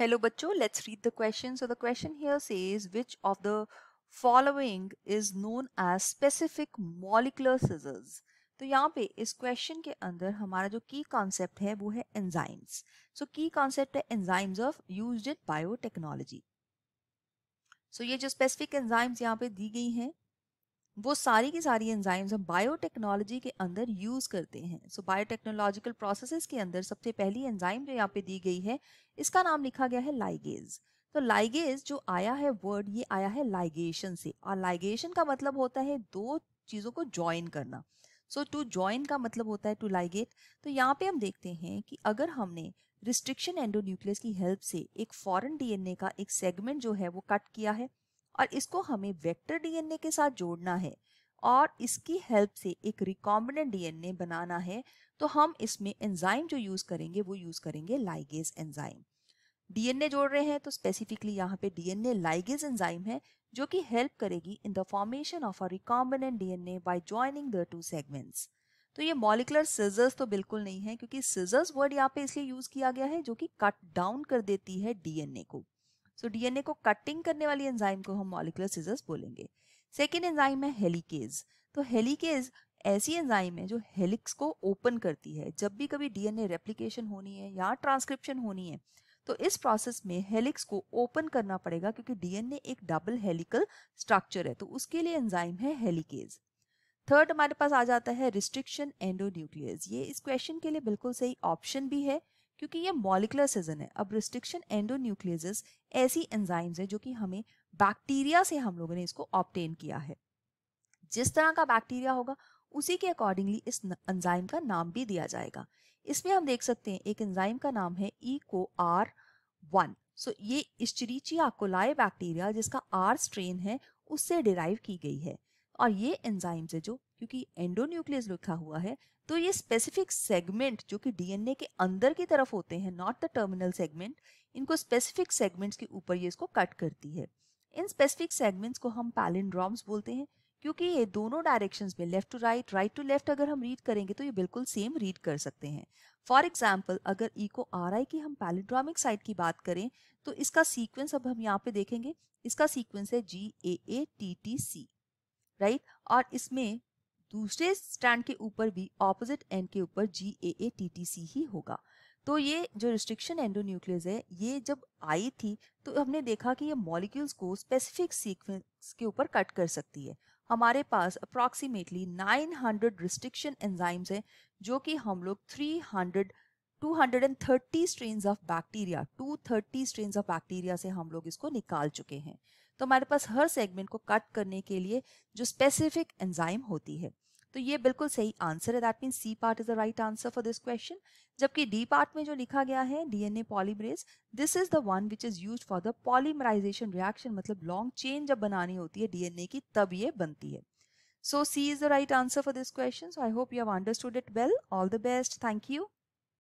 Hello बच्चों, let's read the question. So the question here says which of the following is known as specific molecular scissors. तो यहाँ पे इस question के अंदर हमारा जो की कॉन्सेप्ट है वो है एंजाइम्स. सो की कॉन्सेप्ट है enzymes of used in biotechnology. So ये जो स्पेसिफिक एंजाइम्स यहाँ पे दी गई हैं वो सारी की सारी एंजाइम्स हम बायोटेक्नोलॉजी के अंदर यूज करते हैं. सो बायोटेक्नोलॉजिकल प्रोसेसेस के अंदर सबसे पहली एंजाइम जो यहाँ पे दी गई है इसका नाम लिखा गया है लाइगेज. तो लाइगेज जो आया है वर्ड ये आया है लाइगेशन से, और लाइगेशन का मतलब होता है दो चीजों को ज्वाइन करना. सो टू ज्वाइन का मतलब होता है टू लाइगेट. तो यहाँ पे हम देखते हैं कि अगर हमने रिस्ट्रिक्शन एंडोन्यूक्लियस की हेल्प से एक फॉरेन डीएनए का एक सेगमेंट जो है वो कट किया है और इसको हमें वेक्टर डीएनए के साथ जोड़ना है और इसकी हेल्प से एक रिकॉम्बिनेंट डीएनए बनाना है, तो हम इसमें एंजाइम जो यूज करेंगे वो यूज करेंगे लाइगेज एंजाइम. डीएनए जोड़ रहे हैं तो स्पेसिफिकली यहाँ पे डीएनए लाइगेज एंजाइम है जो कि हेल्प करेगी in the formation of a recombinant DNA by joining the two segments. तो ये मॉलिक्यूलर सिजर्स तो बिल्कुल नहीं है, क्योंकि सिजर्स वर्ड यहाँ पे इसलिए यूज किया गया है जो कि कट डाउन कर देती है डीएनए को. सो डीएनए को कटिंग करने वाली एंजाइम को हम मॉलिक्यूलर सिजर्स बोलेंगे. सेकेंड एंजाइम है हेलिकेज. तो हेलिकेज ऐसी एंजाइम है जो हेलिक्स को ओपन करती है. जब भी कभी डीएनए रेप्लिकेशन होनी है या ट्रांसक्रिप्शन होनी है तो इस प्रोसेस में हेलिक्स को ओपन करना पड़ेगा, क्योंकि डीएनए एक डबल हेलिकल स्ट्रक्चर है, तो उसके लिए एंजाइम है हेलिकेज. थर्ड हमारे पास आ जाता है रिस्ट्रिक्शन एंडोन्यूक्लियस. ये इस क्वेश्चन के लिए बिल्कुल सही ऑप्शन भी है क्योंकि ये मॉलिक्यूलर सिजन है. अब रिस्ट्रिक्शन एंडोन्यूक्लियस ऐसी एंजाइम्स है जो कि हमें बैक्टीरिया से हम लोगों ने इसको ऑब्टेन किया है. जिस तरह का बैक्टीरिया होगा उसी के अकॉर्डिंगली इस एंजाइम का नाम भी दिया जाएगा. इसमें हम देख सकते हैं एक एंजाइम का नाम है EcoR1. सो ये इस्चेरिचिया कोलाई बैक्टीरिया जिसका R स्ट्रेन है उससे डिराइव की गई है. और ये एंजाइम्स है जो, क्योंकि एंडोन्यूक्लियस लिखा हुआ है तो ये स्पेसिफिक सेगमेंट जो कि डीएनए के अंदर की तरफ होते हैं, नॉट द टर्मिनल सेगमेंट, इनको स्पेसिफिक सेगमेंट्स के ऊपर ये इसको कट करती है. इन स्पेसिफिक सेगमेंट्स को हम पैलिंड्रोम्स बोलते हैं, क्योंकि ये दोनों डायरेक्शंस में left to right, right to left अगर हम रीड करेंगे तो ये बिल्कुल सेम रीड कर सकते हैं. फॉर एग्जाम्पल अगर EcoRI की हम पैलिंड्रोमिक साइड की बात करें तो इसका सीक्वेंस अब हम यहाँ पे देखेंगे. इसका सीक्वेंस है GAATTC, राइट. और इसमें दूसरे स्टैंड के ऊपर भी ऑपोजिट एंड के ऊपर GAATTC ही होगा. तो ये जो रिस्ट्रिक्शन एंडोन्यूक्लियस है ये जब आई थी तो हमने देखा कि ये मॉलिक्यूल्स को स्पेसिफिक सीक्वेंस के ऊपर कट कर सकती है. हमारे पास अप्रॉक्सीमेटली 900 रिस्ट्रिक्शन एंजाइम्स हैं जो कि हम लोग 230 strains of bacteria 230 strains of bacteria से हम लोग इसको निकाल चुके हैं. तो हमारे पास हर सेगमेंट को कट करने के लिए जो स्पेसिफिक एंजाइम होती है. तो ये बिल्कुल सही आंसर है. That means C part is the right answer for this question. जबकि डी पार्ट में जो लिखा गया है DNA polymerase, this is the one which is used for the polymerisation reaction, मतलब लॉन्ग चेन जब बनानी होती है डीएनए की तब ये बनती है. So C is the right answer for this question. So I hope you have understood it well. All the best. Thank you.